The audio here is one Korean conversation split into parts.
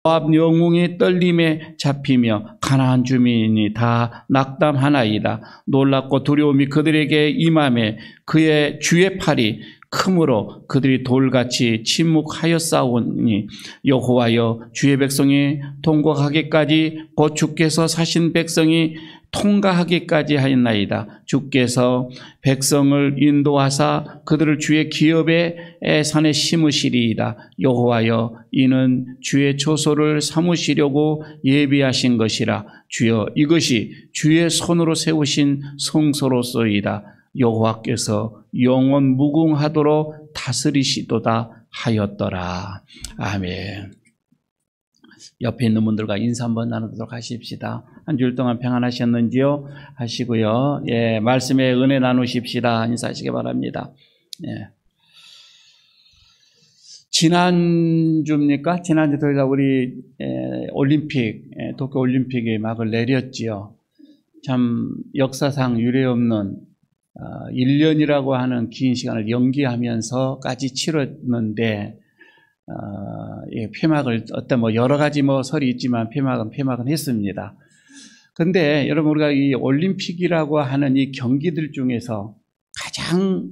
모압 영웅이 떨림에 잡히며 가나안 주민이 다 낙담하나이다. 놀랍고 두려움이 그들에게 임하매 그의 주의 팔이 크므로 그들이 돌같이 침묵하였사오니 여호와여 주의 백성이 통곡하기까지 곧 주께서 사신 백성이 통과하기까지 하였나이다. 주께서 백성을 인도하사 그들을 주의 기업의 산에 심으시리이다. 여호와여 이는 주의 초소를 삼으시려고 예비하신 것이라. 주여 이것이 주의 손으로 세우신 성소로소이다. 여호와께서 영원 무궁하도록 다스리시도다 하였더라. 아멘. 옆에 있는 분들과 인사 한번 나누도록 하십시다. 한 주일 동안 평안하셨는지요? 하시고요. 예, 말씀에 은혜 나누십시다. 인사하시기 바랍니다. 예. 지난주입니까? 지난주 저희가 우리 올림픽, 도쿄 올림픽이 막을 내렸지요. 참 역사상 유례없는 1년이라고 하는 긴 시간을 연기하면서까지 치렀는데 폐막을 여러 가지 설이 있지만 폐막은 했습니다. 그런데 여러분 우리가 이 올림픽이라고 하는 이 경기들 중에서 가장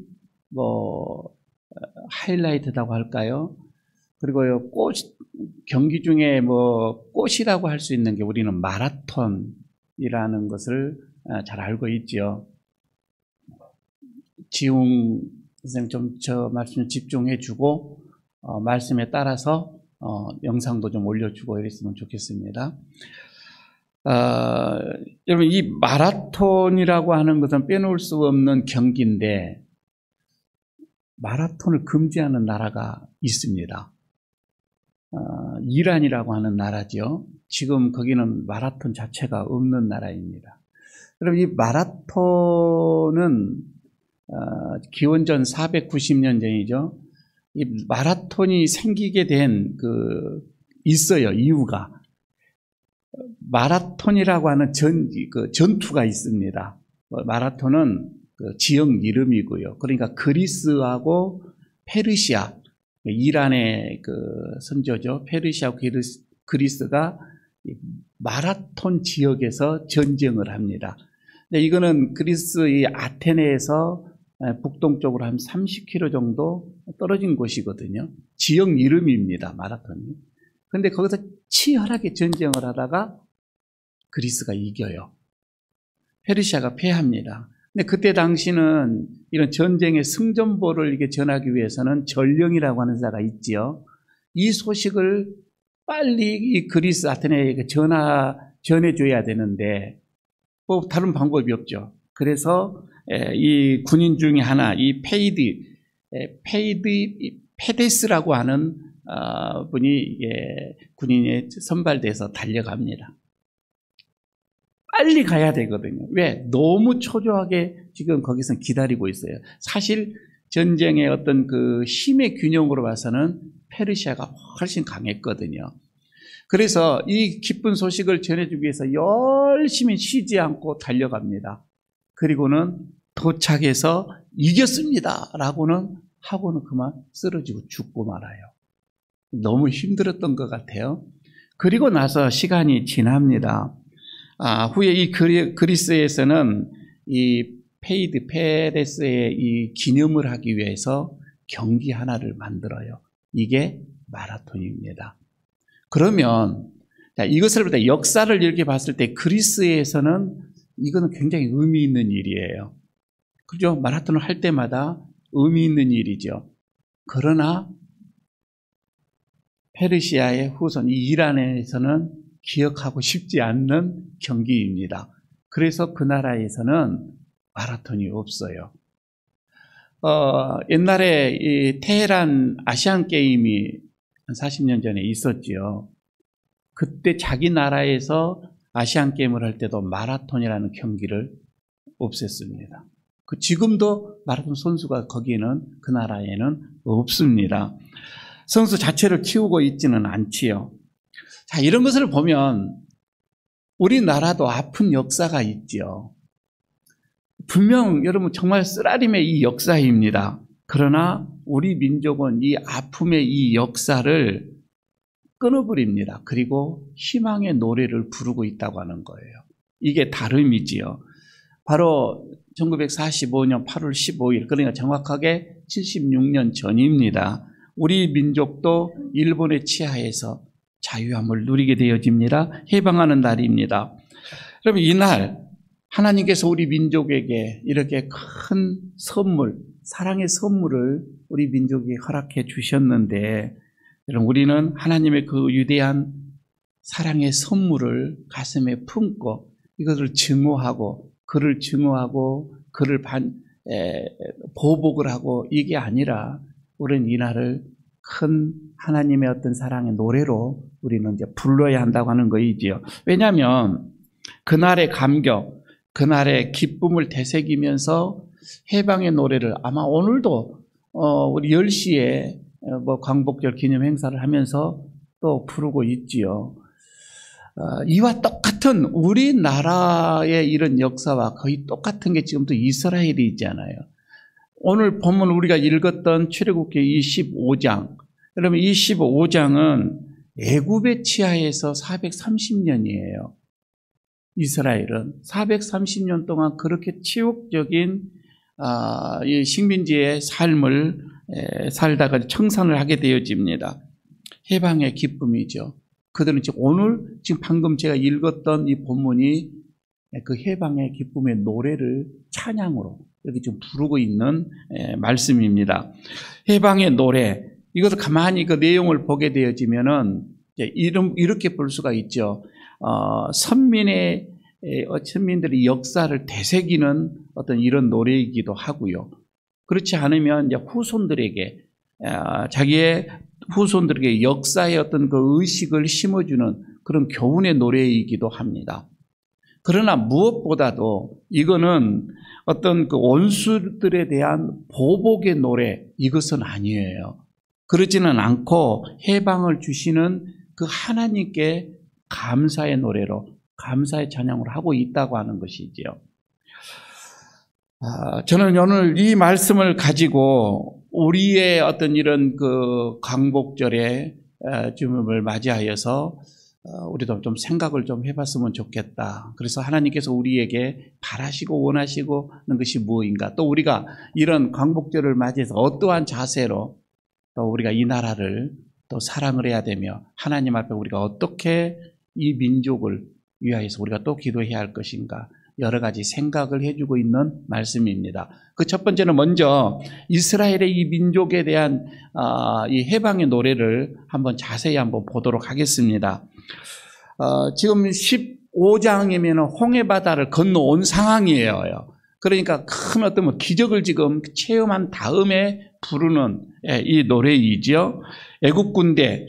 하이라이트라고 할까요? 그리고 경기 중에 꽃이라고 할 수 있는 게 우리는 마라톤이라는 것을 잘 알고 있죠. 지웅 선생님 좀 저 말씀 집중해 주고 말씀에 따라서 영상도 좀 올려주고 이랬으면 좋겠습니다. 여러분 이 마라톤이라고 하는 것은 빼놓을 수 없는 경기인데 마라톤을 금지하는 나라가 있습니다. 이란이라고 하는 나라죠. 지금 거기는 마라톤 자체가 없는 나라입니다. 여러분 이 마라톤은 기원전 490년 전이죠. 이 마라톤이 생기게 된 있어요. 이유가 마라톤이라고 하는 전투가 있습니다. 마라톤은 지역 이름이고요. 그러니까 그리스하고 페르시아, 이란의 선조죠. 페르시아하고 그리스가 마라톤 지역에서 전쟁을 합니다. 근데 이거는 그리스의 아테네에서 북동쪽으로 한 30km 정도 떨어진 곳이거든요. 지역 이름입니다, 마라톤이. 그런데 거기서 치열하게 전쟁을 하다가 그리스가 이겨요. 페르시아가 패합니다. 근데 그때 당시는 이런 전쟁의 승전보를 이게 전하기 위해서는 전령이라고 하는 자가 있지요. 이 소식을 빨리 이 그리스 아테네에 전해줘야 되는데 다른 방법이 없죠. 그래서 이 군인 중에 하나, 이 페데스라고 하는 분이 군인에 선발돼서 달려갑니다. 빨리 가야 되거든요. 왜? 너무 초조하게 지금 거기서 기다리고 있어요. 사실 전쟁의 어떤 힘의 균형으로 봐서는 페르시아가 훨씬 강했거든요. 그래서 이 기쁜 소식을 전해주기 위해서 열심히 쉬지 않고 달려갑니다. 그리고는 도착해서 이겼습니다 라고는 하고는 그만 쓰러지고 죽고 말아요. 너무 힘들었던 것 같아요. 그리고 나서 시간이 지납니다. 후에 이 그리스에서는 이 페데스의 이 기념을 하기 위해서 경기 하나를 만들어요. 이게 마라톤입니다. 그러면 이것을 역사를 이렇게 봤을 때 그리스에서는 이거는 굉장히 의미 있는 일이에요. 그죠? 마라톤을 할 때마다 의미 있는 일이죠. 그러나 페르시아의 후손, 이 이란에서는 기억하고 싶지 않는 경기입니다. 그래서 그 나라에서는 마라톤이 없어요. 옛날에 이 테헤란 아시안 게임이 한 40년 전에 있었지요. 그때 자기 나라에서 아시안 게임을 할 때도 마라톤이라는 경기를 없앴습니다. 지금도 마라톤 선수가 거기는 그 나라에는 없습니다. 선수 자체를 키우고 있지는 않지요. 자, 이런 것을 보면 우리나라도 아픈 역사가 있지요. 분명 여러분 정말 쓰라림의 이 역사입니다. 그러나 우리 민족은 이 아픔의 이 역사를 끊어버립니다. 그리고 희망의 노래를 부르고 있다고 하는 거예요. 이게 다름이지요. 바로 1945년 8월 15일, 그러니까 정확하게 76년 전입니다. 우리 민족도 일본의 치하에서 자유함을 누리게 되어집니다. 해방하는 날입니다. 여러분, 이날 하나님께서 우리 민족에게 이렇게 큰 선물, 사랑의 선물을 우리 민족에 허락해 주셨는데, 여러분, 우리는 하나님의 그 위대한 사랑의 선물을 가슴에 품고 이것을 증오하고 그를 증오하고 그를 보복을 하고 이게 아니라 우리는 이날을 큰 하나님의 어떤 사랑의 노래로 우리는 이제 불러야 한다고 하는 거이지요. 왜냐하면 그날의 감격, 그날의 기쁨을 되새기면서 해방의 노래를 아마 오늘도 우리 10시에 광복절 기념 행사를 하면서 또 부르고 있지요. 이와 똑같은 우리나라의 이런 역사와 거의 똑같은 게 지금도 이스라엘이 있잖아요. 오늘 본문 우리가 읽었던 출애굽기 25장. 여러분, 25장은 애굽의 치하에서 430년이에요. 이스라엘은 430년 동안 그렇게 치욕적인 이 식민지의 삶을 살다가 청산을 하게 되어집니다. 해방의 기쁨이죠. 그들은 지금 방금 제가 읽었던 이 본문이 그 해방의 기쁨의 노래를 찬양으로 이렇게 좀 부르고 있는 말씀입니다. 해방의 노래, 이것을 가만히 그 내용을 보게 되어지면은 이렇게 볼 수가 있죠. 선민들의 역사를 되새기는 어떤 이런 노래이기도 하고요. 그렇지 않으면 이제 후손들에게 자기의 후손들에게 역사의 어떤 그 의식을 심어주는 그런 교훈의 노래이기도 합니다. 그러나 무엇보다도 이거는 어떤 그 원수들에 대한 보복의 노래, 이것은 아니에요. 그러지는 않고 해방을 주시는 그 하나님께 감사의 노래로, 감사의 찬양으로 하고 있다고 하는 것이지요. 저는 오늘 이 말씀을 가지고 우리의 어떤 이런 그 광복절의 즈음을 맞이하여서 우리도 좀 생각을 좀 해봤으면 좋겠다. 그래서 하나님께서 우리에게 바라시고 원하시고 하는 것이 무엇인가, 또 우리가 이런 광복절을 맞이해서 어떠한 자세로 또 우리가 이 나라를 또 사랑을 해야 되며 하나님 앞에 우리가 어떻게 이 민족을 위하여서 우리가 또 기도해야 할 것인가, 여러 가지 생각을 해주고 있는 말씀입니다. 그 첫 번째는 먼저 이스라엘의 이 민족에 대한 이 해방의 노래를 한번 자세히 한번 보도록 하겠습니다. 지금 15장이면 홍해바다를 건너온 상황이에요. 그러니까 큰 어떤 기적을 지금 체험한 다음에 부르는 이 노래이죠. 애국 군대,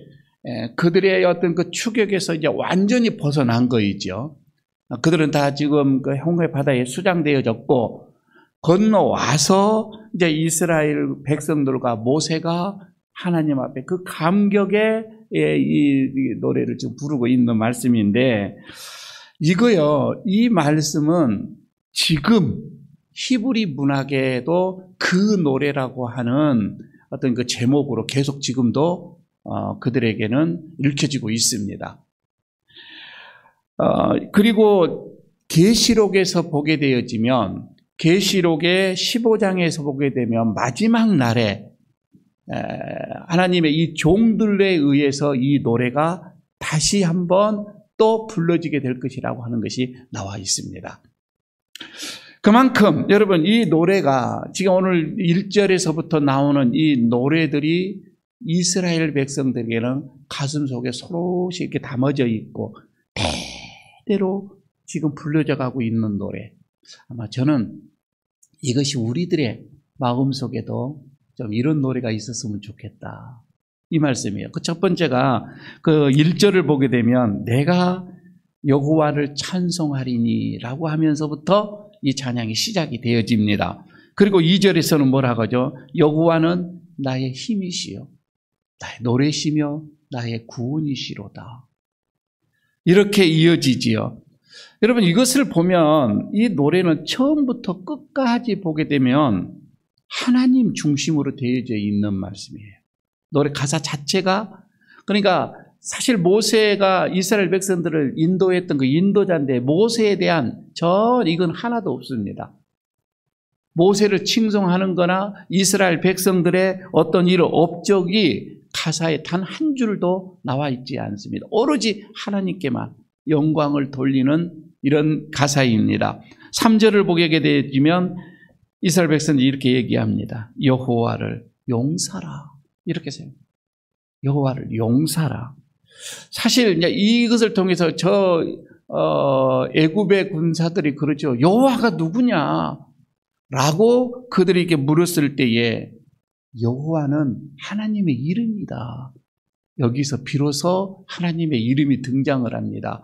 그들의 어떤 그 추격에서 이제 완전히 벗어난 거이죠. 그들은 다 지금 그 홍해 바다에 수장되어졌고, 건너와서 이제 이스라엘 백성들과 모세가 하나님 앞에 그 감격의 이 노래를 지금 부르고 있는 말씀인데, 이거요, 이 말씀은 지금 히브리 문학에도 그 노래라고 하는 어떤 그 제목으로 계속 지금도 그들에게는 읽혀지고 있습니다. 그리고 계시록에서 보게 되어지면, 계시록의 15장에서 보게 되면 마지막 날에 하나님의 이 종들에 의해서 이 노래가 다시 한번 또 불러지게 될 것이라고 하는 것이 나와 있습니다. 그만큼 여러분, 이 노래가 지금 오늘 1절에서부터 나오는 이 노래들이 이스라엘 백성들에게는 가슴 속에 소롯이 이렇게 담아져 있고 대대로 지금 불려져 가고 있는 노래. 아마 저는 이것이 우리들의 마음속에도 좀 이런 노래가 있었으면 좋겠다, 이 말씀이에요. 그 첫 번째가 그 1절을 보게 되면 내가 여호와를 찬송하리니 라고 하면서부터 이 찬양이 시작이 되어집니다. 그리고 2절에서는 뭐라고 하죠? 여호와는 나의 힘이시요 나의 노래시며 나의 구원이시로다. 이렇게 이어지지요. 여러분, 이것을 보면 이 노래는 처음부터 끝까지 보게 되면 하나님 중심으로 되어져 있는 말씀이에요. 노래 가사 자체가, 그러니까 사실 모세가 이스라엘 백성들을 인도했던 그 인도자인데 모세에 대한 이건 하나도 없습니다. 모세를 칭송하는 거나 이스라엘 백성들의 어떤 이런 업적이 가사에 단 한 줄도 나와 있지 않습니다. 오로지 하나님께만 영광을 돌리는 이런 가사입니다. 3절을 보게 되면 이스라엘 백성들이 이렇게 얘기합니다. 여호와를 용사라. 이렇게 생각합니다. 여호와를 용사라. 사실 이제 이것을 통해서 애굽의 군사들이 그러죠. 여호와가 누구냐? 라고 그들에게 물었을 때에 여호와는 하나님의 이름이다. 여기서 비로소 하나님의 이름이 등장을 합니다.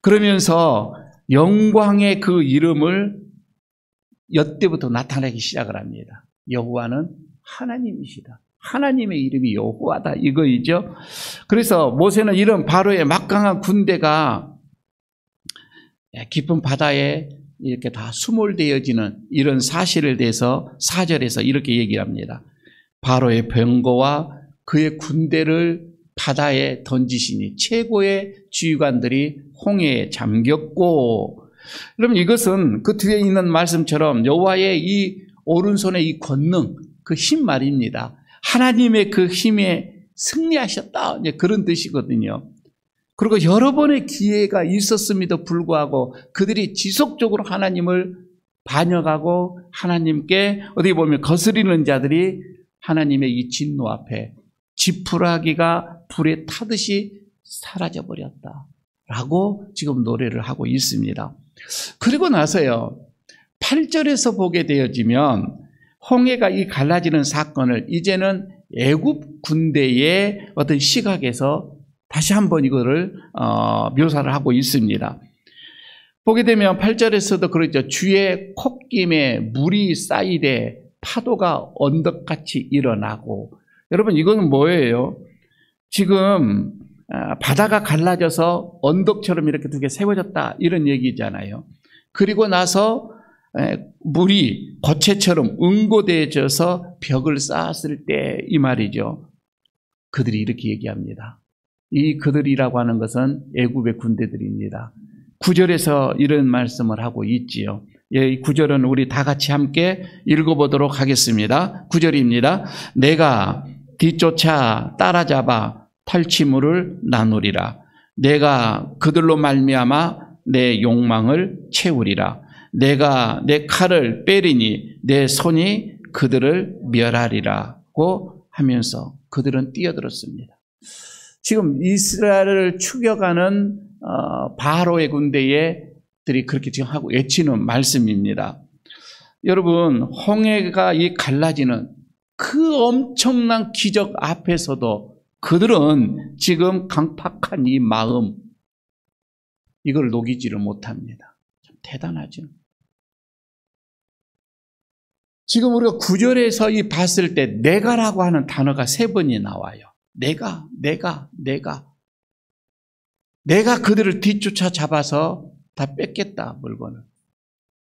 그러면서 영광의 그 이름을 여태부터 나타내기 시작을 합니다. 여호와는 하나님이시다. 하나님의 이름이 여호와다 이거이죠. 그래서 모세는 이런 바로의 막강한 군대가 깊은 바다에 이렇게 다 수몰되어지는 이런 사실에 대해서 4절에서 이렇게 얘기합니다. 바로의 병거와 그의 군대를 바다에 던지시니 최고의 지휘관들이 홍해에 잠겼고, 그럼 이것은 그 뒤에 있는 말씀처럼 여호와의 이 오른손의 이 권능, 그 힘 말입니다. 하나님의 그 힘에 승리하셨다, 그런 뜻이거든요. 그리고 여러 번의 기회가 있었음에도 불구하고 그들이 지속적으로 하나님을 반역하고 하나님께 어디 보면 거스리는 자들이 하나님의 이 진노 앞에 지푸라기가 불에 타듯이 사라져버렸다라고 지금 노래를 하고 있습니다. 그리고 나서요, 8절에서 보게 되어지면 홍해가 이 갈라지는 사건을 이제는 애굽 군대의 어떤 시각에서 다시 한번 이거를 묘사를 하고 있습니다. 보게 되면 8절에서도 그러죠. 주의 콧김에 물이 쌓이되 파도가 언덕같이 일어나고. 여러분, 이건 뭐예요? 지금 바다가 갈라져서 언덕처럼 이렇게 두 개 세워졌다, 이런 얘기잖아요. 그리고 나서 물이 고체처럼 응고되어져서 벽을 쌓았을 때 이 말이죠. 그들이 이렇게 얘기합니다. 이 그들이라고 하는 것은 애굽의 군대들입니다. 9절에서 이런 말씀을 하고 있지요. 이 9절은 우리 다 같이 함께 읽어보도록 하겠습니다. 9절입니다. 내가 뒤쫓아 따라잡아 탈취물을 나누리라. 내가 그들로 말미암아 내 욕망을 채우리라. 내가 내 칼을 빼리니 내 손이 그들을 멸하리라고 하면서 그들은 뛰어들었습니다. 지금 이스라엘을 추격하는 바로의 군대들이 그렇게 지금 하고 외치는 말씀입니다. 여러분, 홍해가 이 갈라지는 그 엄청난 기적 앞에서도 그들은 지금 강팍한 이 마음, 이걸 녹이지를 못합니다. 참 대단하죠. 지금 우리가 9절에서 이 봤을 때 내가라고 하는 단어가 3번이 나와요. 내가 그들을 뒤쫓아 잡아서 다 뺏겠다, 물건을.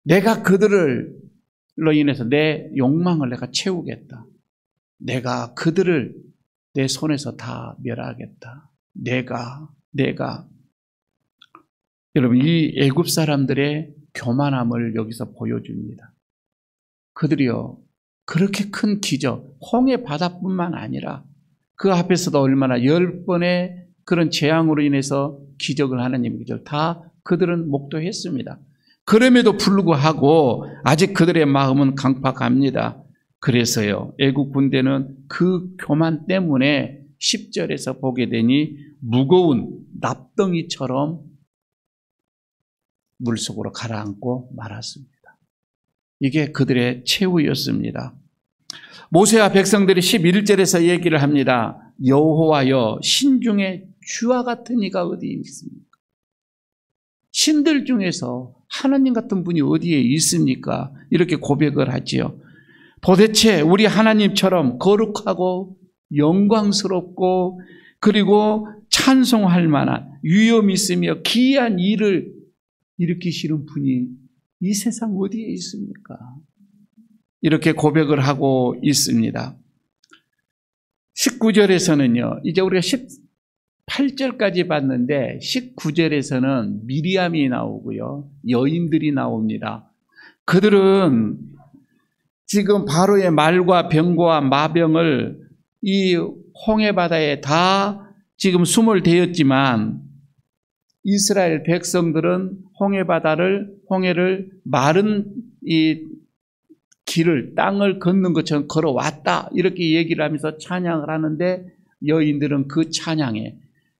내가 그들로 인해서 내 욕망을 내가 채우겠다. 내가 그들을 내 손에서 다 멸하겠다. 내가. 여러분, 이 애굽 사람들의 교만함을 여기서 보여줍니다. 그들이요, 그렇게 큰 기적, 홍해 바다뿐만 아니라 그 앞에서도 얼마나 10번의 그런 재앙으로 인해서 기적을 하나님이 다 그들은 목도했습니다. 그럼에도 불구하고 아직 그들의 마음은 강팍합니다. 그래서요, 애국 군대는 그 교만 때문에 10절에서 보게 되니 무거운 납덩이처럼 물속으로 가라앉고 말았습니다. 이게 그들의 최후였습니다. 모세와 백성들이 11절에서 얘기를 합니다. 여호와여, 신 중에 주와 같은 이가 어디에 있습니까? 신들 중에서 하나님 같은 분이 어디에 있습니까? 이렇게 고백을 하지요. 도대체 우리 하나님처럼 거룩하고 영광스럽고 그리고 찬송할 만한 위엄 있으며 기이한 일을 일으키시는 분이 이 세상 어디에 있습니까? 이렇게 고백을 하고 있습니다. 19절에서는요, 이제 우리가 8절까지 봤는데 19절에서는 미리암이 나오고요. 여인들이 나옵니다. 그들은 지금 바로의 말과 병과 마병을 이 홍해바다에 다 지금 숨을 대었지만 이스라엘 백성들은 홍해를 마른 이 길을 땅을 걷는 것처럼 걸어왔다 이렇게 얘기를 하면서 찬양을 하는데 여인들은 그 찬양에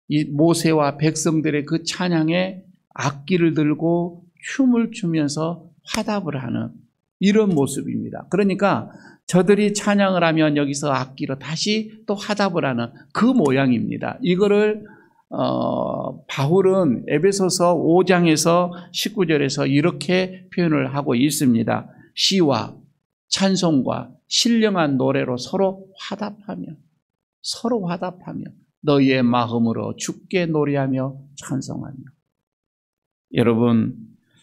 이 모세와 백성들의 그 찬양에 악기를 들고 춤을 추면서 화답을 하는 이런 모습입니다. 그러니까 저들이 찬양을 하면 여기서 악기로 다시 또 화답을 하는 그 모양입니다. 이거를 바울은 에베소서 5장에서 19절에서 이렇게 표현을 하고 있습니다. 시와 찬송과 신령한 노래로 서로 화답하며 너희의 마음으로 주께 노래하며 찬송하며. 여러분,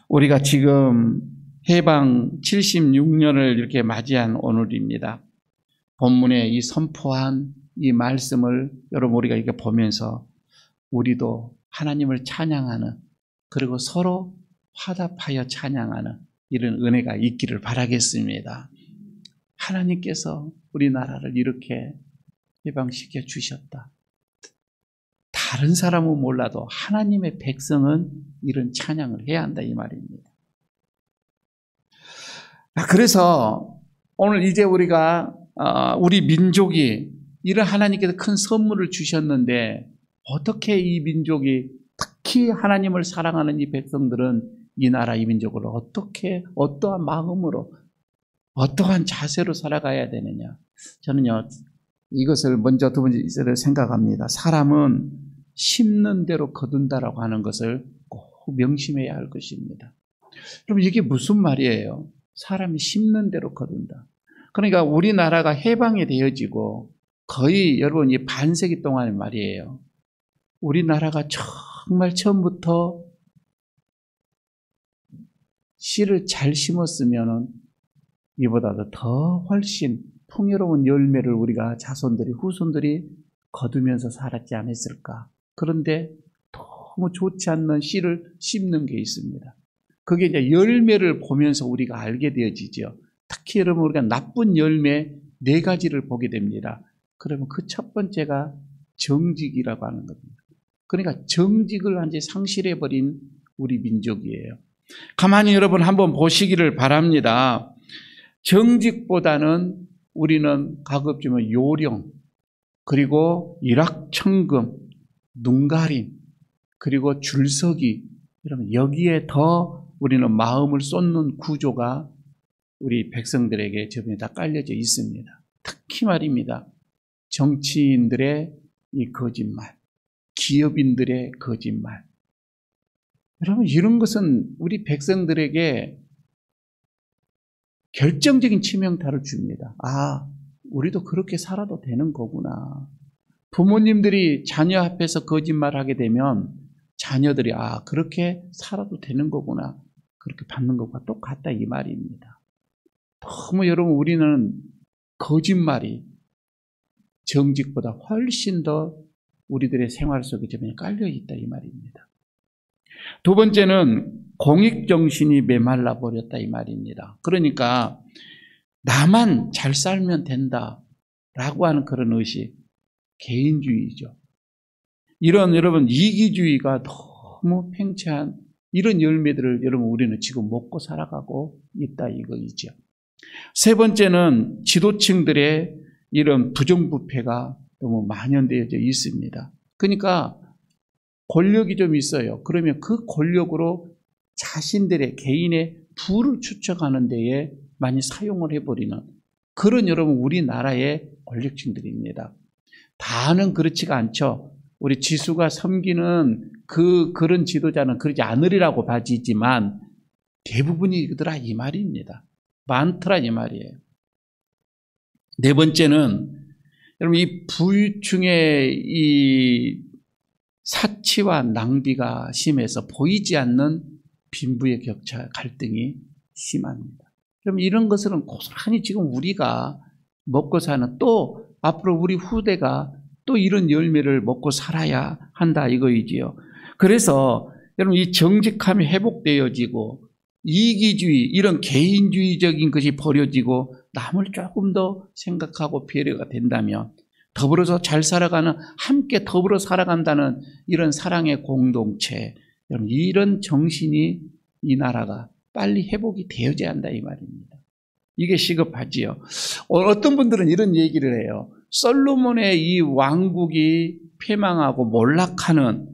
우리가 지금 해방 76년을 이렇게 맞이한 오늘입니다. 본문에 이 선포한 이 말씀을 여러분 우리가 이렇게 보면서 우리도 하나님을 찬양하는, 그리고 서로 화답하여 찬양하는 이런 은혜가 있기를 바라겠습니다. 하나님께서 우리나라를 이렇게 해방시켜 주셨다. 다른 사람은 몰라도 하나님의 백성은 이런 찬양을 해야 한다 이 말입니다. 그래서 오늘 이제 우리가 우리 민족이 이런 하나님께서 큰 선물을 주셨는데 어떻게 이 민족이, 특히 하나님을 사랑하는 이 백성들은 이 나라 이 민족을 어떻게, 어떠한 마음으로, 어떠한 자세로 살아가야 되느냐. 저는요 이것을 먼저 두 번째 생각합니다. 사람은 심는 대로 거둔다라고 하는 것을 꼭 명심해야 할 것입니다. 그럼 이게 무슨 말이에요? 사람이 심는 대로 거둔다. 그러니까 우리나라가 해방이 되어지고 거의 여러분 이 반세기 동안 말이에요. 우리나라가 정말 처음부터 씨를 잘 심었으면 이보다도 더 훨씬 풍요로운 열매를 우리가 자손들이 후손들이 거두면서 살았지 않았을까. 그런데 너무 좋지 않는 씨를 심는 게 있습니다. 그게 이제 열매를 보면서 우리가 알게 되어지죠. 특히 여러분 우리가 나쁜 열매 4가지를 보게 됩니다. 그러면 그 첫 번째가 정직이라고 하는 겁니다. 그러니까 정직을 완전히 상실해버린 우리 민족이에요. 가만히 여러분 한번 보시기를 바랍니다. 정직보다는 우리는 가급적이면 요령, 그리고 일확천금, 눈가림, 그리고 줄서기, 여러분 여기에 더 우리는 마음을 쏟는 구조가 우리 백성들에게 저번에 다 깔려져 있습니다. 특히 말입니다. 정치인들의 이 거짓말, 기업인들의 거짓말. 여러분 이런 것은 우리 백성들에게 결정적인 치명타를 줍니다. 아, 우리도 그렇게 살아도 되는 거구나. 부모님들이 자녀 앞에서 거짓말하게 되면 자녀들이 아, 그렇게 살아도 되는 거구나. 그렇게 받는 것과 똑같다 이 말입니다. 너무 여러분 우리는 거짓말이 정직보다 훨씬 더 우리들의 생활 속에 좀 깔려 있다 이 말입니다. 두 번째는 공익정신이 메말라 버렸다 이 말입니다. 그러니까 나만 잘 살면 된다라고 하는 그런 의식, 개인주의죠. 이런 여러분 이기주의가 너무 팽창한 이런 열매들을 여러분 우리는 지금 먹고 살아가고 있다 이거이죠. 세 번째는 지도층들의 이런 부정부패가 너무 만연되어져 있습니다. 그러니까 권력이 좀 있어요. 그러면 그 권력으로 자신들의 개인의 부를 추적하는 데에 많이 사용을 해버리는 그런 여러분 우리나라의 권력층들입니다. 다는 그렇지가 않죠. 우리 지수가 섬기는 그런 지도자는 그러지 않으리라고 봐지지만 대부분이 그들아 이 말입니다. 많더라 이 말이에요. 네 번째는 여러분 이 부유층의 이 사치와 낭비가 심해서 보이지 않는 빈부의 격차, 갈등이 심합니다. 그럼 이런 것은 고스란히 지금 우리가 먹고 사는 또 앞으로 우리 후대가 또 이런 열매를 먹고 살아야 한다 이거이지요. 그래서 여러분 이 정직함이 회복되어지고 이기주의 이런 개인주의적인 것이 버려지고 남을 조금 더 생각하고 배려가 된다면 더불어서 잘 살아가는 함께 더불어 살아간다는 이런 사랑의 공동체 여러분 이런 정신이 이 나라가 빨리 회복이 되어져야 한다 이 말입니다. 이게 시급하지요. 어떤 분들은 이런 얘기를 해요. 솔로몬의 이 왕국이 패망하고 몰락하는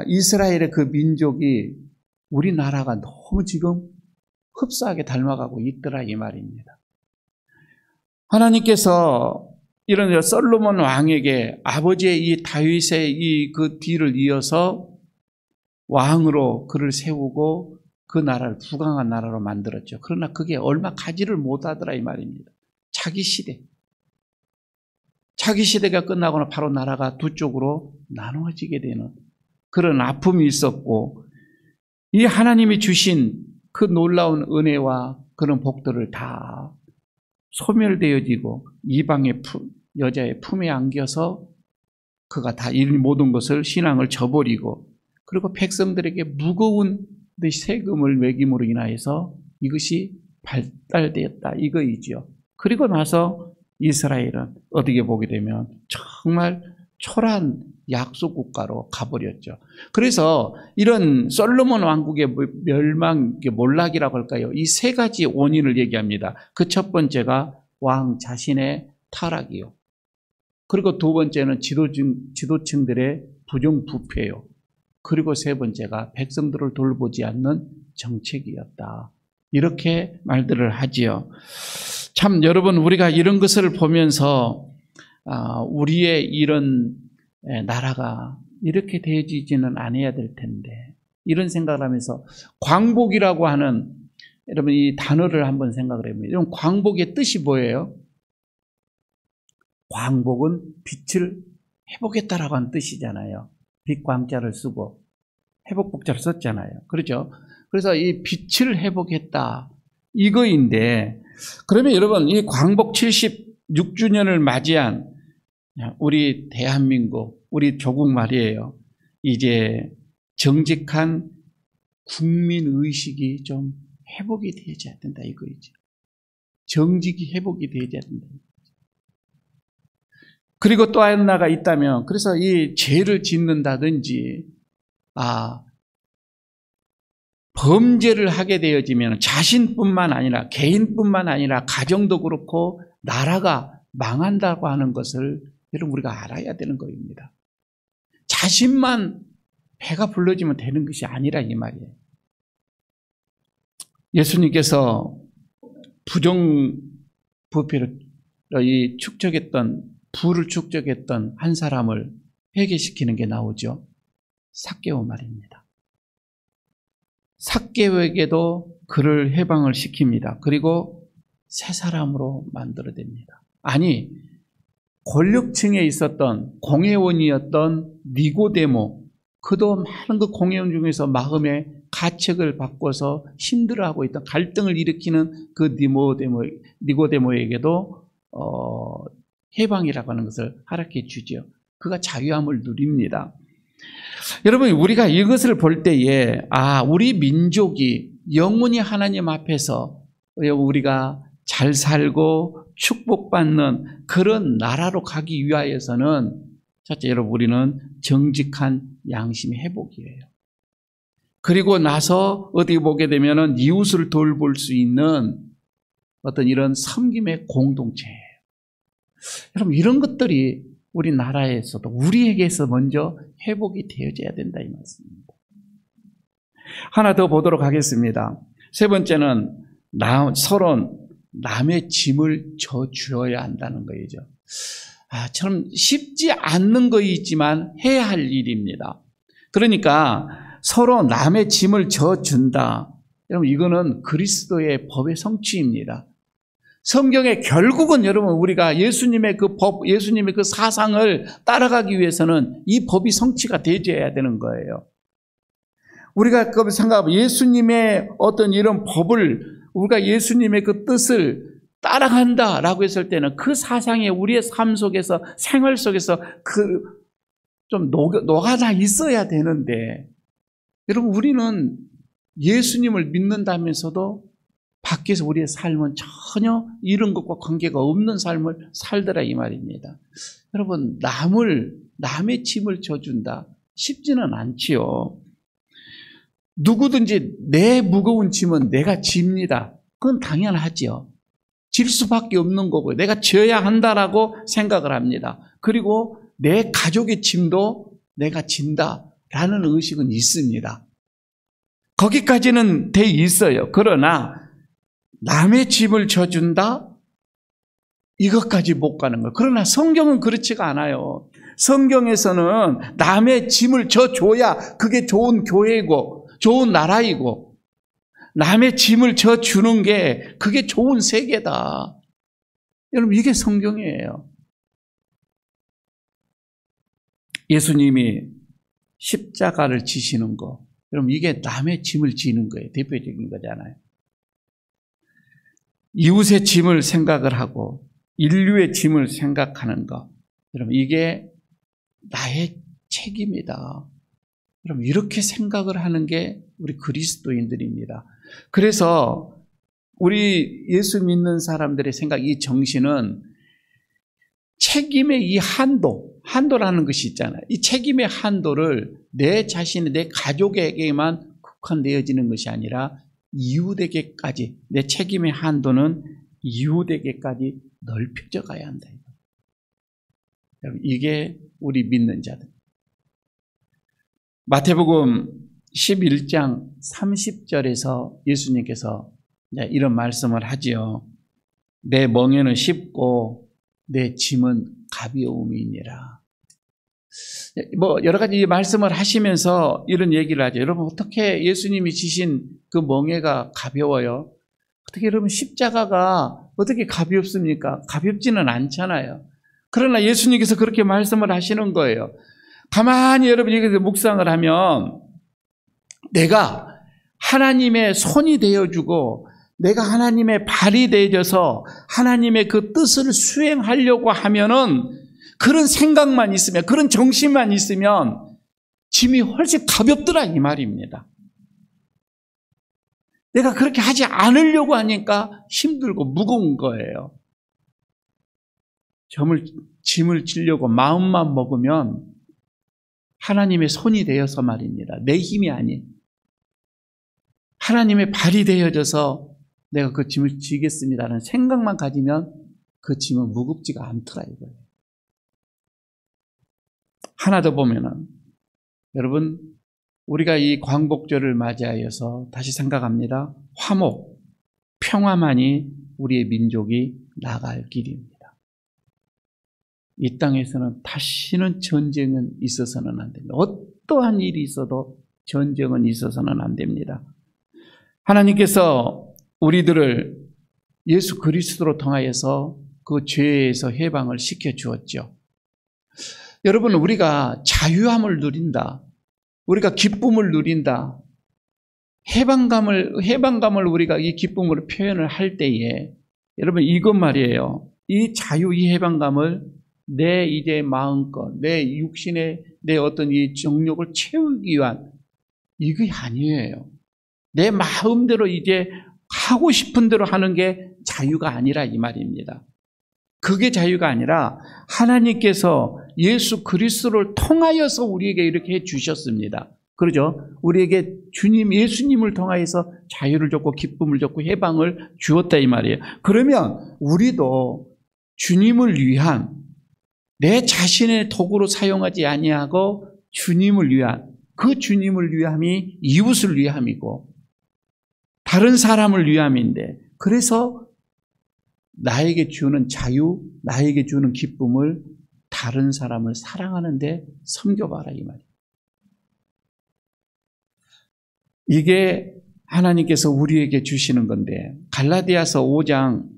이스라엘의 그 민족이 우리나라가 너무 지금 흡사하게 닮아가고 있더라 이 말입니다. 하나님께서 이런 솔로몬 왕에게 아버지의 이 다윗의 이 그 뒤를 이어서 왕으로 그를 세우고 그 나라를 부강한 나라로 만들었죠. 그러나 그게 얼마 가지를 못하더라 이 말입니다. 자기 시대가 끝나고는 바로 나라가 두 쪽으로 나누어지게 되는 그런 아픔이 있었고 이 하나님이 주신 그 놀라운 은혜와 그런 복들을 다 소멸되어지고 이방의 여자의 품에 안겨서 그가 다 이 모든 것을 신앙을 저버리고 그리고 백성들에게 무거운 세금을 매김으로 인하여서 이것이 발달되었다 이거이죠. 그리고 나서 이스라엘은 어떻게 보게 되면 정말 초라한 약속 국가로 가버렸죠. 그래서 이런 솔로몬 왕국의 멸망, 몰락이라고 할까요? 이 세 가지 원인을 얘기합니다. 그 첫 번째가 왕 자신의 타락이요. 그리고 두 번째는 지도층들의 부정부패요. 그리고 세 번째가 백성들을 돌보지 않는 정책이었다. 이렇게 말들을 하지요. 참 여러분 우리가 이런 것을 보면서 우리의 이런 나라가 이렇게 되어지지는 않아야 될 텐데 이런 생각을 하면서 광복이라고 하는 여러분 이 단어를 한번 생각을 해봅니다. 이런 광복의 뜻이 뭐예요? 광복은 빛을 회복했다라고 하는 뜻이잖아요. 빛 광자를 쓰고 회복복자를 썼잖아요. 그렇죠? 그래서 이 빛을 회복했다 이거인데 그러면 여러분 이 광복 76주년을 맞이한 우리 대한민국 우리 조국 말이에요. 이제 정직한 국민의식이 좀 회복이 되어야 된다 이거이죠. 정직이 회복이 되어야 된다. 그리고 또 하나가 있다면 그래서 이 죄를 짓는다든지 범죄를 하게 되어지면 자신뿐만 아니라 개인뿐만 아니라 가정도 그렇고 나라가 망한다고 하는 것을 여러분 우리가 알아야 되는 겁니다. 자신만 배가 불러지면 되는 것이 아니라 이 말이에요. 예수님께서 부정부패를 부를 축적했던 한 사람을 회개시키는 게 나오죠. 삭개오 말입니다. 삭개오에게도 그를 해방을 시킵니다. 그리고 새 사람으로 만들어냅니다. 아니 권력층에 있었던 공회원이었던 니고데모 그도 많은 그 공회원 중에서 마음의 가책을 바꿔서 힘들어하고 있던 갈등을 일으키는 그 니고데모에게도 해방이라고 하는 것을 허락해 주죠. 그가 자유함을 누립니다. 여러분 우리가 이것을 볼 때에 우리 민족이 영원히 하나님 앞에서 우리가 잘 살고 축복받는 그런 나라로 가기 위하여서는 첫째 여러분 우리는 정직한 양심의 회복이에요. 그리고 나서 어디 보게 되면은 이웃을 돌볼 수 있는 어떤 이런 섬김의 공동체예요. 여러분 이런 것들이 우리나라에서도 우리에게서 먼저 회복이 되어져야 된다 이 말씀입니다. 하나 더 보도록 하겠습니다. 세 번째는 서로 남의 짐을 져주어야 한다는 거죠. 참 쉽지 않는 거이지만 해야 할 일입니다. 그러니까 서로 남의 짐을 져준다. 여러분 이거는 그리스도의 법의 성취입니다. 성경에 결국은 여러분 우리가 예수님의 그 법, 예수님의 그 사상을 따라가기 위해서는 이 법이 성취가 되어야 되는 거예요. 우리가 생각하면 예수님의 어떤 이런 법을 우리가 예수님의 그 뜻을 따라간다라고 했을 때는 그 사상에 우리의 삶 속에서, 생활 속에서 좀 녹아나 있어야 되는데, 여러분, 우리는 예수님을 믿는다면서도 밖에서 우리의 삶은 전혀 이런 것과 관계가 없는 삶을 살더라 이 말입니다. 여러분, 남의 짐을 져준다 쉽지는 않지요. 누구든지 내 무거운 짐은 내가 집니다. 그건 당연하지요. 질 수밖에 없는 거고 내가 져야 한다라고 생각을 합니다. 그리고 내 가족의 짐도 내가 진다라는 의식은 있습니다. 거기까지는 돼 있어요. 그러나 남의 짐을 져준다? 이것까지 못 가는 거예요. 그러나 성경은 그렇지가 않아요. 성경에서는 남의 짐을 져줘야 그게 좋은 교회고 좋은 나라이고 남의 짐을 져주는 게 그게 좋은 세계다. 여러분, 이게 성경이에요. 예수님이 십자가를 지시는 거, 여러분, 이게 남의 짐을 지는 거예요. 대표적인 거잖아요. 이웃의 짐을 생각을 하고 인류의 짐을 생각하는 것, 여러분, 이게 나의 책임이다. 여러분, 이렇게 생각을 하는 게 우리 그리스도인들입니다. 그래서 우리 예수 믿는 사람들의 생각, 이 정신은 책임의 이 한도라는 것이 있잖아요. 이 책임의 한도를 내 자신의, 내 가족에게만 국한되어지는 것이 아니라 이웃에게까지, 내 책임의 한도는 이웃에게까지 넓혀져 가야 한다. 여러분, 이게 우리 믿는 자들. 마태복음 11장 30절에서 예수님께서 이런 말씀을 하지요. 내 멍에는 쉽고 내 짐은 가벼움이니라. 여러 가지 말씀을 하시면서 이런 얘기를 하죠. 여러분, 어떻게 예수님이 지신 그 멍에가 가벼워요? 어떻게 여러분, 십자가가 어떻게 가볍습니까? 가볍지는 않잖아요. 그러나 예수님께서 그렇게 말씀을 하시는 거예요. 가만히 여러분 여기서 묵상을 하면 내가 하나님의 손이 되어주고 내가 하나님의 발이 되어져서 하나님의 그 뜻을 수행하려고 하면은 그런 생각만 있으면, 그런 정신만 있으면 짐이 훨씬 가볍더라 이 말입니다. 내가 그렇게 하지 않으려고 하니까 힘들고 무거운 거예요. 짐을 지려고 마음만 먹으면 하나님의 손이 되어서 말입니다. 내 힘이 아닌 하나님의 발이 되어져서 내가 그 짐을 지겠습니다라는 생각만 가지면 그 짐은 무겁지가 않더라 이거예요. 하나 더 보면은, 여러분, 우리가 이 광복절을 맞이하여서 다시 생각합니다. 화목, 평화만이 우리의 민족이 나갈 길입니다. 이 땅에서는 다시는 전쟁은 있어서는 안 됩니다. 어떠한 일이 있어도 전쟁은 있어서는 안 됩니다. 하나님께서 우리들을 예수 그리스도로 통하여서 그 죄에서 해방을 시켜주었죠. 여러분, 우리가 자유함을 누린다, 우리가 기쁨을 누린다, 해방감을 우리가 이 기쁨으로 표현을 할 때에, 여러분, 이것 말이에요. 이 자유, 이 해방감을 내 이제 마음껏, 내 육신의 내 어떤 이 정욕을 채우기 위한 이게 아니에요. 내 마음대로 이제 하고 싶은 대로 하는 게 자유가 아니라 이 말입니다. 그게 자유가 아니라 하나님께서 예수 그리스도를 통하여서 우리에게 이렇게 해 주셨습니다. 그러죠? 우리에게 예수님을 통하여서 자유를 줬고 기쁨을 줬고 해방을 주었다 이 말이에요. 그러면 우리도 주님을 위한, 내 자신의 도구로 사용하지 아니하고 주님을 위한, 그 주님을 위함이 이웃을 위함이고 다른 사람을 위함인데, 그래서 나에게 주는 자유, 나에게 주는 기쁨을 다른 사람을 사랑하는데 섬겨봐라 이 말이에요. 이게 하나님께서 우리에게 주시는 건데, 갈라디아서 5장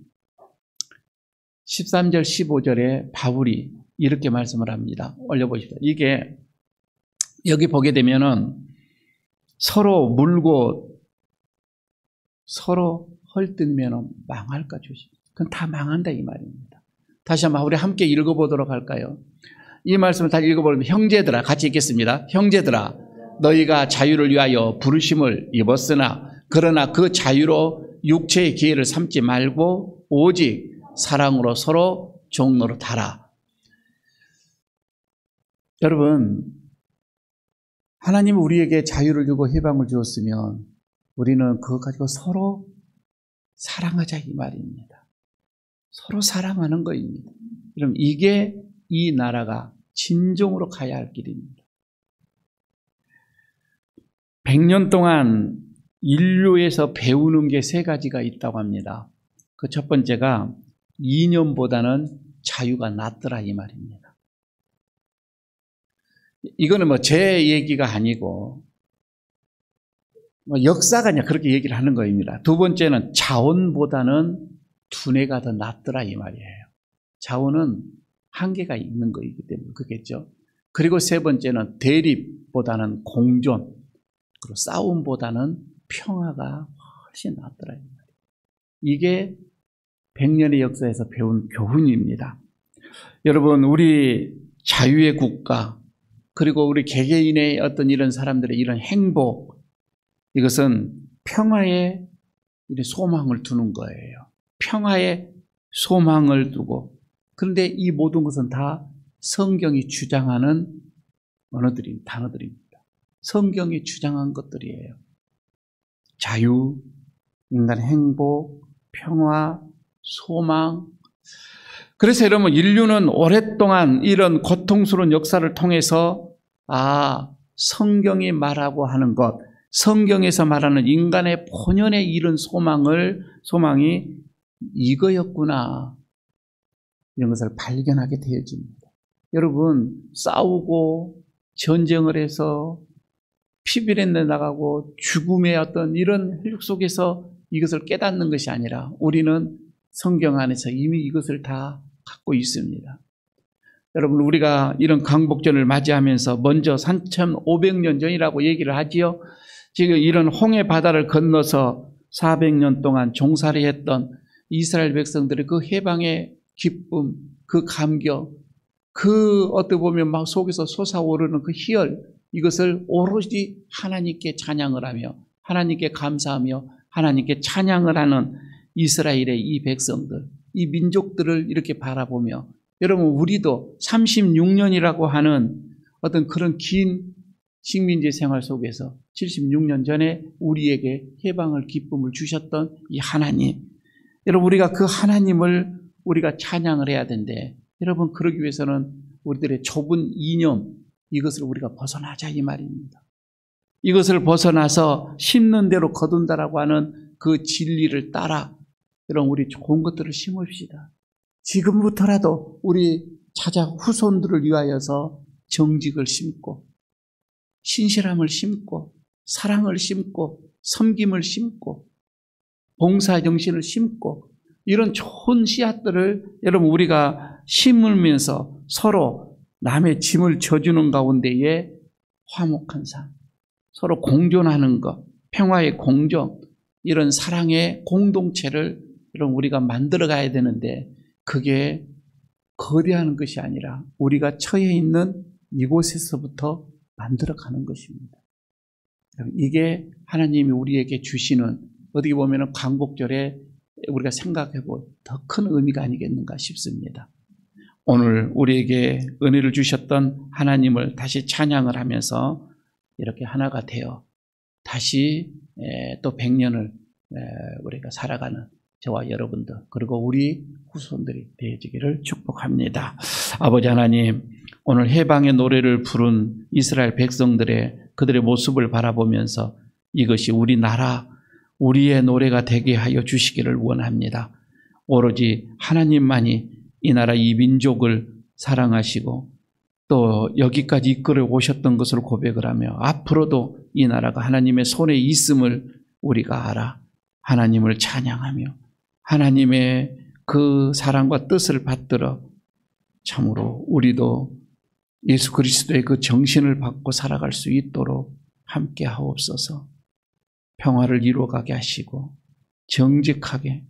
13절 15절에 바울이 이렇게 말씀을 합니다. 올려보십시오. 이게 여기 보게 되면은 서로 물고 서로 헐뜯으면 망할까 조심. 그건 다 망한다 이 말입니다. 다시 한번 우리 함께 읽어보도록 할까요? 이 말씀을 다시 읽어보면 형제들아 같이 읽겠습니다. 형제들아 너희가 자유를 위하여 부르심을 입었으나 그러나 그 자유로 육체의 기회를 삼지 말고 오직 사랑으로 서로 종노릇하라. 여러분, 하나님은 우리에게 자유를 주고 해방을 주었으면 우리는 그것 가지고 서로 사랑하자 이 말입니다. 서로 사랑하는 것입니다. 그럼 이게 이 나라가 진정으로 가야 할 길입니다. 100년 동안 인류에서 배우는 게 세 가지가 있다고 합니다. 그 첫 번째가 이념보다는 자유가 낫더라 이 말입니다. 이거는 뭐 제 얘기가 아니고 역사가 그냥 그렇게 얘기를 하는 거입니다. 두 번째는 자원보다는 두뇌가 더 낫더라 이 말이에요. 자원은 한계가 있는 거이기 때문에 그겠죠. 그리고 세 번째는 대립보다는 공존, 그리고 싸움보다는 평화가 훨씬 낫더라 이 말이에요. 이게 100년의 역사에서 배운 교훈입니다. 여러분, 우리 자유의 국가, 그리고 우리 개개인의 어떤 이런 사람들의 이런 행복, 이것은 평화에 소망을 두는 거예요. 평화에 소망을 두고, 그런데 이 모든 것은 다 성경이 주장하는 단어들입니다. 성경이 주장한 것들이에요. 자유, 인간 행복, 평화, 소망. 그래서 여러분, 인류는 오랫동안 이런 고통스러운 역사를 통해서 성경이 말하고 하는 것, 성경에서 말하는 인간의 본연의 이런 소망이 이거였구나, 이런 것을 발견하게 되어집니다. 여러분, 싸우고 전쟁을 해서 피비린내 나가고 죽음의 어떤 이런 혈육 속에서 이것을 깨닫는 것이 아니라 우리는 성경 안에서 이미 이것을 다 갖고 있습니다. 여러분, 우리가 이런 광복절을 맞이하면서 먼저 3,500년 전이라고 얘기를 하지요. 지금 이런 홍해 바다를 건너서 400년 동안 종살이 했던 이스라엘 백성들의 그 해방의 기쁨, 그 감격, 그 어떻게 보면 막 속에서 솟아오르는 그 희열, 이것을 오로지 하나님께 찬양을 하며 하나님께 감사하며 하나님께 찬양을 하는 이스라엘의 이 백성들, 이 민족들을 이렇게 바라보며, 여러분, 우리도 36년이라고 하는 어떤 그런 긴 식민지 생활 속에서 76년 전에 우리에게 해방을 기쁨을 주셨던 이 하나님, 여러분, 우리가 그 하나님을 우리가 찬양을 해야 되는데, 여러분, 그러기 위해서는 우리들의 좁은 이념, 이것을 우리가 벗어나자 이 말입니다. 이것을 벗어나서 심는 대로 거둔다라고 하는 그 진리를 따라 여러분, 우리 좋은 것들을 심읍시다. 지금부터라도 우리 자자 후손들을 위하여서 정직을 심고 신실함을 심고 사랑을 심고 섬김을 심고 봉사정신을 심고 이런 좋은 씨앗들을 여러분 우리가 심으면서 서로 남의 짐을 져주는 가운데에 화목한 삶, 서로 공존하는 것, 평화의 공존, 이런 사랑의 공동체를 여러분 우리가 만들어 가야 되는데, 그게 거대한 것이 아니라 우리가 처해 있는 이곳에서부터 만들어 가는 것입니다. 이게 하나님이 우리에게 주시는, 어떻게 보면 광복절에 우리가 생각해 볼 더 큰 의미가 아니겠는가 싶습니다. 오늘 우리에게 은혜를 주셨던 하나님을 다시 찬양을 하면서 이렇게 하나가 되어 다시 또 100년을 우리가 살아가는 저와 여러분들, 그리고 우리 후손들이 되어지기를 축복합니다. 아버지 하나님, 오늘 해방의 노래를 부른 이스라엘 백성들의 그들의 모습을 바라보면서 이것이 우리 나라, 우리의 노래가 되게 하여 주시기를 원합니다. 오로지 하나님만이 이 나라 이 민족을 사랑하시고 또 여기까지 이끌어 오셨던 것을 고백을 하며 앞으로도 이 나라가 하나님의 손에 있음을 우리가 알아 하나님을 찬양하며 하나님의 그 사랑과 뜻을 받들어 참으로 우리도 예수 그리스도의 그 정신을 받고 살아갈 수 있도록 함께 하옵소서. 평화를 이루어가게 하시고 정직하게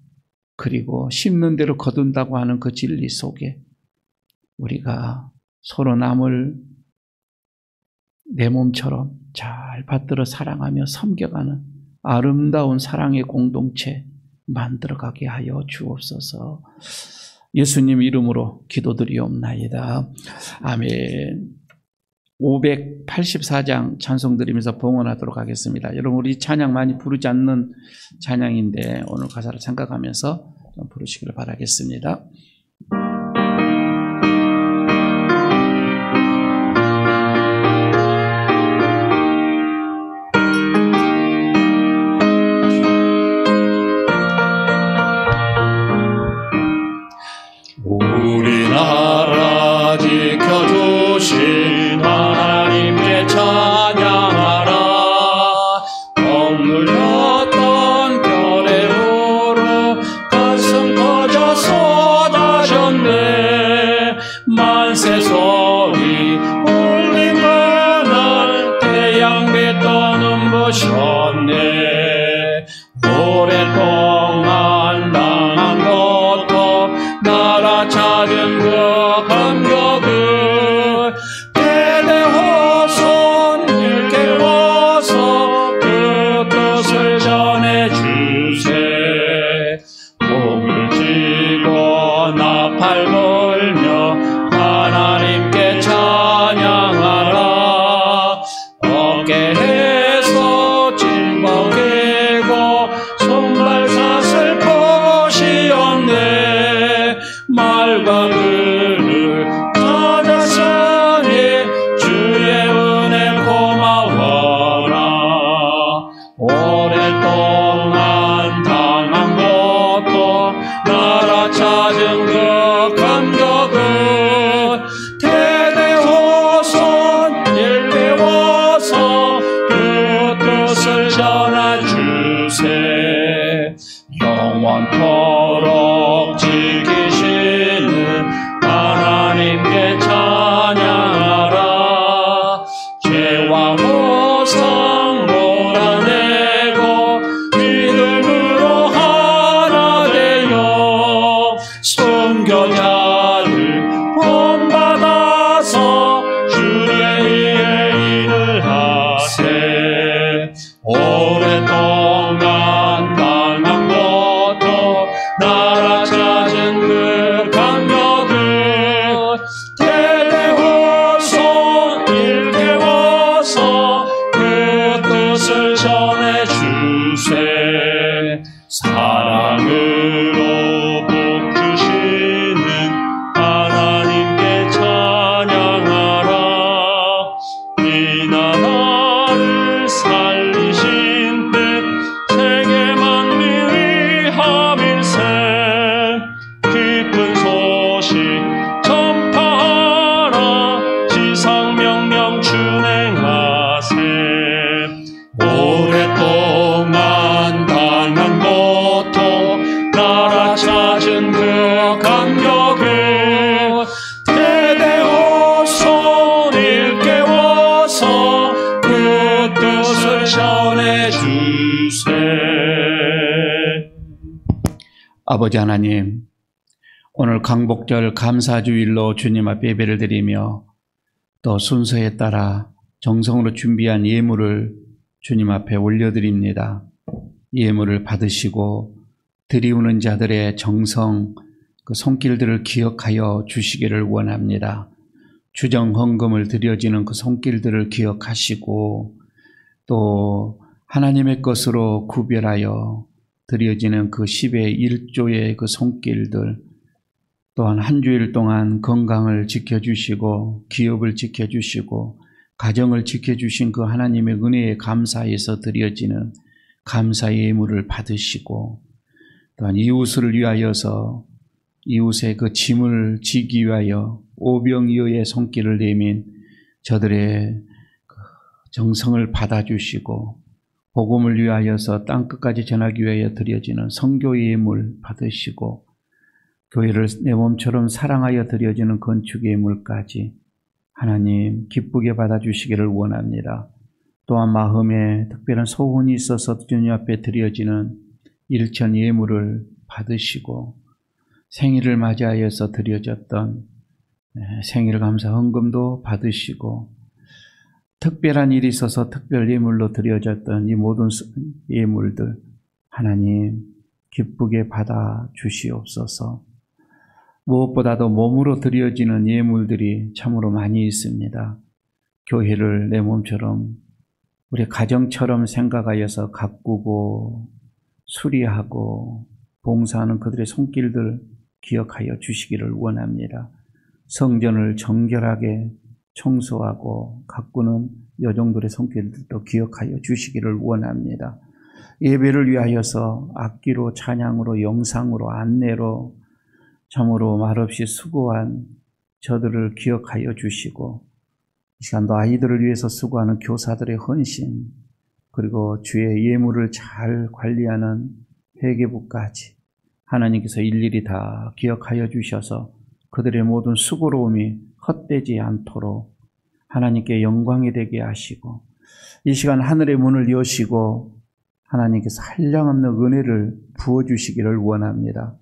그리고 심는 대로 거둔다고 하는 그 진리 속에 우리가 서로 남을 내 몸처럼 잘 받들어 사랑하며 섬겨가는 아름다운 사랑의 공동체 만들어가게 하여 주옵소서. 예수님 이름으로 기도드리옵나이다. 아멘. 584장 찬송 드리면서 봉헌하도록 하겠습니다. 여러분, 우리 찬양 많이 부르지 않는 찬양인데 오늘 가사를 생각하면서 좀 부르시기를 바라겠습니다. 우리나라 지켜주신 하나님께 찬양하라. 억눌렸던 별의 우르 가슴 터져 쏟아졌네. 만세 소리 울린 그날 태양빛 떠는 부셨네. 오랫동안 당한 고통 나라 찾은 그 감격을 대대호손 일깨워서 그 뜻을 전해주세. 목을 쥐고 나팔 불며 하나님께 찬양하라. 어깨에서 징벌 깨고 손발 사슬 포시었네. 말과 글을 찾았으니 주의 은혜 고마워라. 오랫동안 당한 것도 나라 찾은 그 감격을 대대호손 일깨워서 그 뜻을 전해주세. 영원토록 지키시는 하나님께 찬양하라. 죄와 보상 몰아내고 믿음으로 하나 되어 순교자를 본받아서 주의 일에 일을 하세. 오랫동안 당한 것도 나라 찾은 그 감격을 대대호손 일깨워서 그 뜻을 전해주세. 사랑으로 복 주시는 하나님께 찬양하라. 이 나라를 살리신 뜻 세계 만민 위함일세. 기쁜 소식 전파하라. 지상명령 준행하세. 오랫동안 당한 고통 나라 찾은 그 감격을 대대호손 일깨워서 그 뜻을 전해주세. 아버지 하나님, 오늘 강복절 감사주일로 주님 앞에 예배를 드리며 또 순서에 따라 정성으로 준비한 예물을 주님 앞에 올려드립니다. 예물을 받으시고 드리우는 자들의 정성, 그 손길들을 기억하여 주시기를 원합니다. 주정 헌금을 드려지는 그 손길들을 기억하시고 또 하나님의 것으로 구별하여 드려지는 그 10의 1조의 그 손길들, 또한 한 주일 동안 건강을 지켜주시고 기업을 지켜주시고 가정을 지켜주신 그 하나님의 은혜에 감사해서 드려지는 감사의 예물을 받으시고, 또한 이웃을 위하여서 이웃의 그 짐을 지기 위하여 오병이어의 손길을 내민 저들의 정성을 받아주시고 복음을 위하여서 땅끝까지 전하기 위하여 드려지는 선교의 예물 받으시고 교회를 내 몸처럼 사랑하여 드려지는 건축의 예물까지 하나님 기쁘게 받아주시기를 원합니다. 또한 마음에 특별한 소원이 있어서 주님 앞에 드려지는 일천 예물을 받으시고 생일을 맞이하여서 드려졌던 생일 감사 헌금도 받으시고 특별한 일이 있어서 특별 예물로 드려졌던 이 모든 예물들 하나님 기쁘게 받아 주시옵소서. 무엇보다도 몸으로 드려지는 예물들이 참으로 많이 있습니다. 교회를 내 몸처럼 우리 가정처럼 생각하여서 가꾸고 수리하고 봉사하는 그들의 손길들 기억하여 주시기를 원합니다. 성전을 정결하게 청소하고 가꾸는 여종들의 손길들도 기억하여 주시기를 원합니다. 예배를 위하여서 악기로 찬양으로 영상으로 안내로 참으로 말없이 수고한 저들을 기억하여 주시고 이 시간도 아이들을 위해서 수고하는 교사들의 헌신 그리고 주의 예물을 잘 관리하는 회계부까지 하나님께서 일일이 다 기억하여 주셔서 그들의 모든 수고로움이 헛되지 않도록 하나님께 영광이 되게 하시고 이 시간 하늘의 문을 여시고 하나님께서 한량없는 은혜를 부어주시기를 원합니다.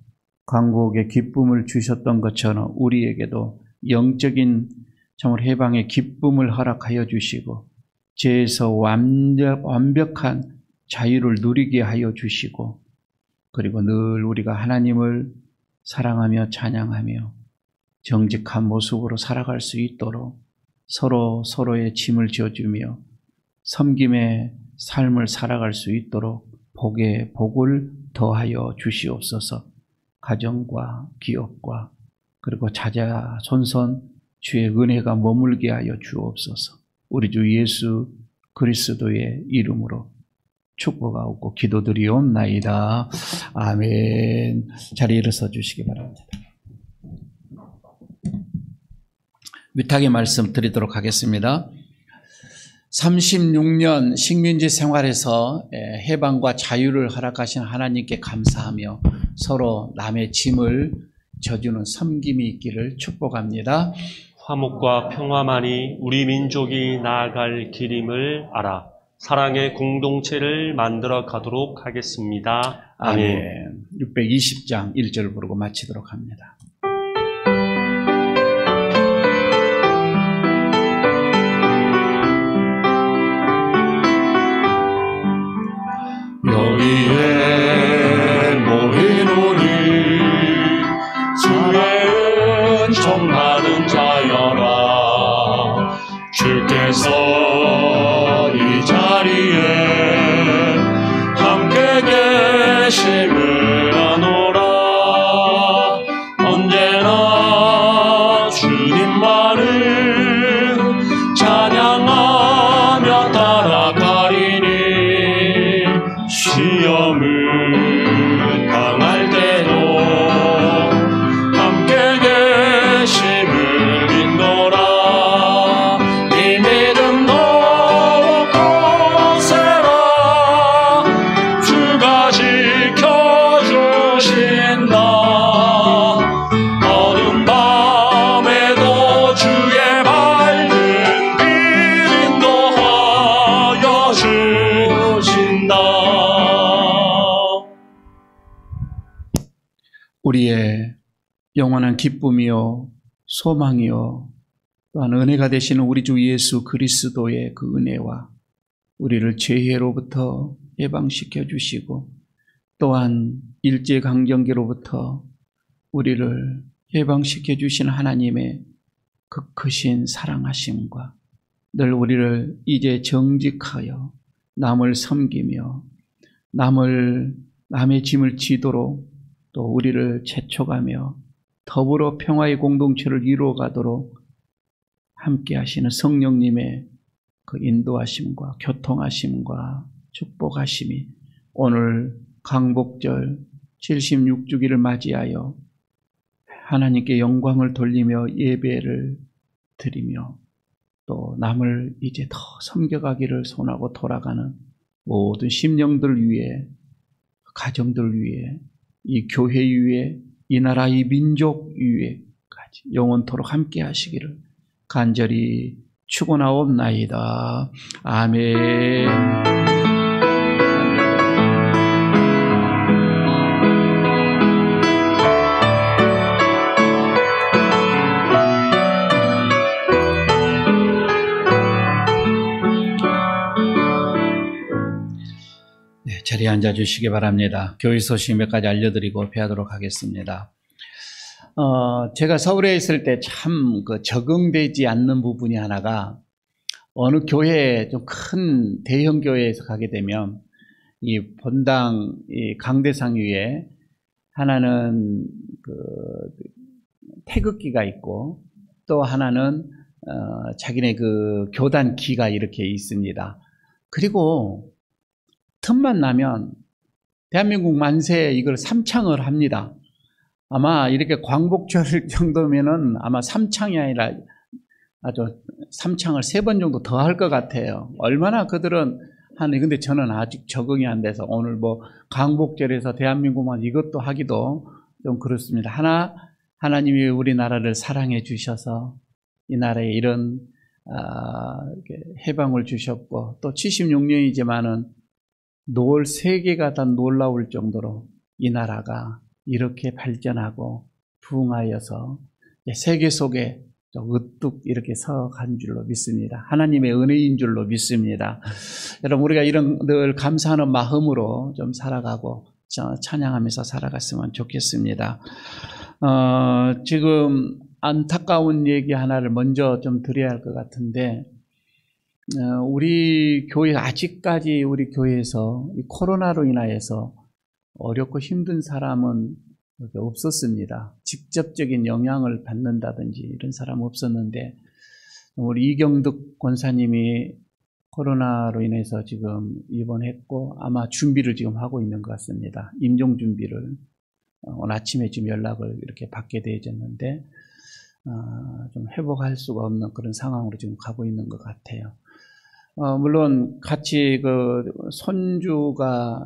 광복의 기쁨을 주셨던 것처럼 우리에게도 영적인 참으로 해방의 기쁨을 허락하여 주시고 죄에서 완벽한 자유를 누리게 하여 주시고 그리고 늘 우리가 하나님을 사랑하며 찬양하며 정직한 모습으로 살아갈 수 있도록 서로의 짐을 져주며 섬김의 삶을 살아갈 수 있도록 복에 복을 더하여 주시옵소서. 가정과 기업과 그리고 자자손손 주의 은혜가 머물게 하여 주옵소서. 우리 주 예수 그리스도의 이름으로 축복하고 기도드리옵나이다. 아멘. 자리에 일어서 주시기 바랍니다. 위탁의 말씀 드리도록 하겠습니다. 36년 식민지 생활에서 해방과 자유를 허락하신 하나님께 감사하며 서로 남의 짐을 져주는 섬김이 있기를 축복합니다. 화목과 평화만이 우리 민족이 나아갈 길임을 알아 사랑의 공동체를 만들어 가도록 하겠습니다. 아멘. 620장 1절 부르고 마치도록 합니다. 여기에 모인 우리 주의 은총 받은 자여라. 주께서 이 자리에 함께 계심을 아노라. 언제나 주님만을 찬양하며 따라가리니 시험을 당할 때도 함께 계심을 믿노라. 이 믿음 놓고 세라. 주가 지켜주신다. 어두운 밤에도 주의 밝은 빛 인도하여 주신다. 우리의 영원한 기쁨이요 소망이요 또한 은혜가 되시는 우리 주 예수 그리스도의 그 은혜와 우리를 죄로부터 해방시켜 주시고 또한 일제강점기로부터 우리를 해방시켜 주신 하나님의 그 크신 사랑하심과 늘 우리를 이제 정직하여 남을 섬기며 남의 짐을 지도록 또 우리를 재촉하며 더불어 평화의 공동체를 이루어가도록 함께 하시는 성령님의 그 인도하심과 교통하심과 축복하심이 오늘 광복절 76주기를 맞이하여 하나님께 영광을 돌리며 예배를 드리며 또 남을 이제 더 섬겨가기를 손하고 돌아가는 모든 심령들 위해 가정들 위해 이 교회 위에 이 나라 이 민족 위에까지 영원토록 함께 하시기를 간절히 축원하옵나이다. 아멘. 네, 자리에 앉아 주시기 바랍니다. 교회 소식 몇 가지 알려드리고 배하도록 하겠습니다. 제가 서울에 있을 때 참 적응되지 않는 부분이 하나가, 어느 교회에 좀 큰 대형 교회에서 가게 되면 이 본당 이 강대상 위에 하나는 태극기가 있고, 또 하나는 자기네 교단기가 이렇게 있습니다. 그리고 틈만 나면 대한민국 만세 이걸 삼창을 합니다. 아마 이렇게 광복절 정도면은 아마 삼창이 아니라 아주 삼창을 3번 정도 더 할 것 같아요. 얼마나 그들은 하는. 근데 저는 아직 적응이 안 돼서 오늘 광복절에서 대한민국만 이것도 하기도 좀 그렇습니다. 하나님이 우리나라를 사랑해 주셔서 이 나라에 이런 해방을 주셨고, 또 76년이지만은 노을 세계가 다 놀라울 정도로 이 나라가 이렇게 발전하고 부흥하여서 세계 속에 으뚝 이렇게 서간 줄로 믿습니다. 하나님의 은혜인 줄로 믿습니다. 여러분, 우리가 이런 늘 감사하는 마음으로 좀 살아가고 찬양하면서 살아갔으면 좋겠습니다. 지금 안타까운 얘기 하나를 먼저 좀 드려야 할 것 같은데, 우리 교회, 아직까지 우리 교회에서 이 코로나로 인하여서 어렵고 힘든 사람은 없었습니다. 직접적인 영향을 받는다든지 이런 사람은 없었는데, 우리 이경득 권사님이 코로나로 인해서 지금 입원했고 아마 준비를 지금 하고 있는 것 같습니다. 임종 준비를. 오늘 아침에 지금 연락을 이렇게 받게 되어졌는데, 좀 회복할 수가 없는 그런 상황으로 지금 가고 있는 것 같아요. 물론 같이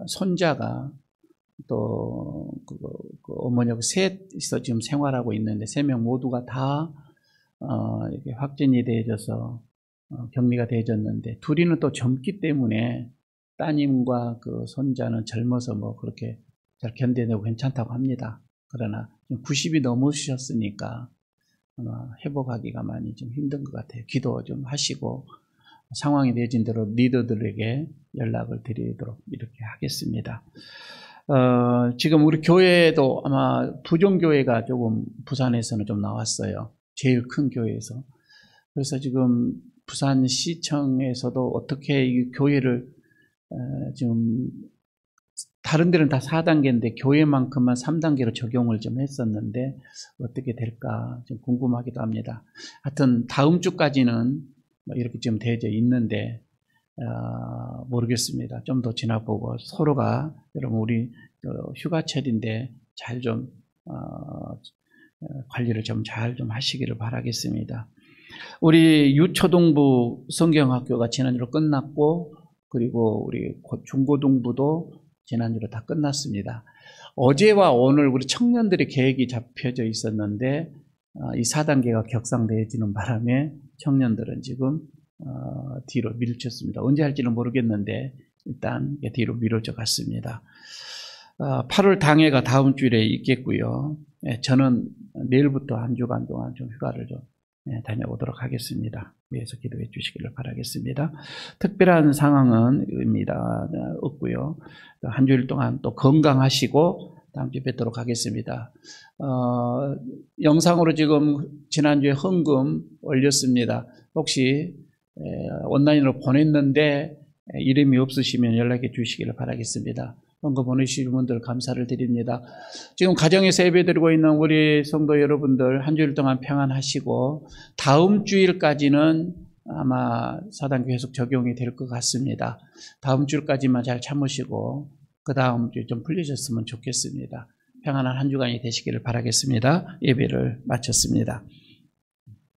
손자가 또 어머니하고 셋이서 지금 생활하고 있는데, 3명 모두가 다 이렇게 확진이 되어져서 격리가 되어졌는데, 둘이는 또 젊기 때문에 따님과 손자는 젊어서 그렇게 잘 견뎌내고 괜찮다고 합니다. 그러나 90이 넘으셨으니까 회복하기가 많이 좀 힘든 것 같아요. 기도 좀 하시고 상황이 되어진 대로 리더들에게 연락을 드리도록 이렇게 하겠습니다. 지금 우리 교회도 아마 부정교회가 조금 부산에서는 좀 나왔어요. 제일 큰 교회에서. 그래서 지금 부산시청에서도 어떻게 이 교회를 지금 다른 데는 다 4단계인데 교회만큼만 3단계로 적용을 좀 했었는데 어떻게 될까 좀 궁금하기도 합니다. 하여튼 다음 주까지는 이렇게 좀 되어져 있는데 모르겠습니다. 좀 더 지나보고 서로가, 여러분 우리 휴가철인데 잘 좀 관리를 좀 잘 좀 하시기를 바라겠습니다. 우리 유초동부 성경학교가 지난주로 끝났고, 그리고 우리 중고등부도 지난주로 다 끝났습니다. 어제와 오늘 우리 청년들의 계획이 잡혀져 있었는데 이 4단계가 격상되어지는 바람에 청년들은 지금 뒤로 밀쳤습니다. 언제 할지는 모르겠는데 일단 뒤로 미뤄져 갔습니다. 8월 당회가 다음 주일에 있겠고요. 저는 내일부터 한 주간 동안 좀 휴가를 좀 다녀오도록 하겠습니다. 위해서 기도해 주시기를 바라겠습니다. 특별한 상황은 없고요. 한 주일 동안 또 건강하시고 다음 주에 뵙도록 하겠습니다. 영상으로 지금 지난주에 헌금 올렸습니다. 혹시 온라인으로 보냈는데 이름이 없으시면 연락해 주시기를 바라겠습니다. 헌금 보내주신 분들 감사를 드립니다. 지금 가정에서 예배드리고 있는 우리 성도 여러분들 한 주일 동안 평안하시고, 다음 주일까지는 아마 4단계 계속 적용이 될 것 같습니다. 다음 주일까지만 잘 참으시고 그 다음 주에 좀 풀리셨으면 좋겠습니다. 평안한 한 주간이 되시기를 바라겠습니다. 예배를 마쳤습니다.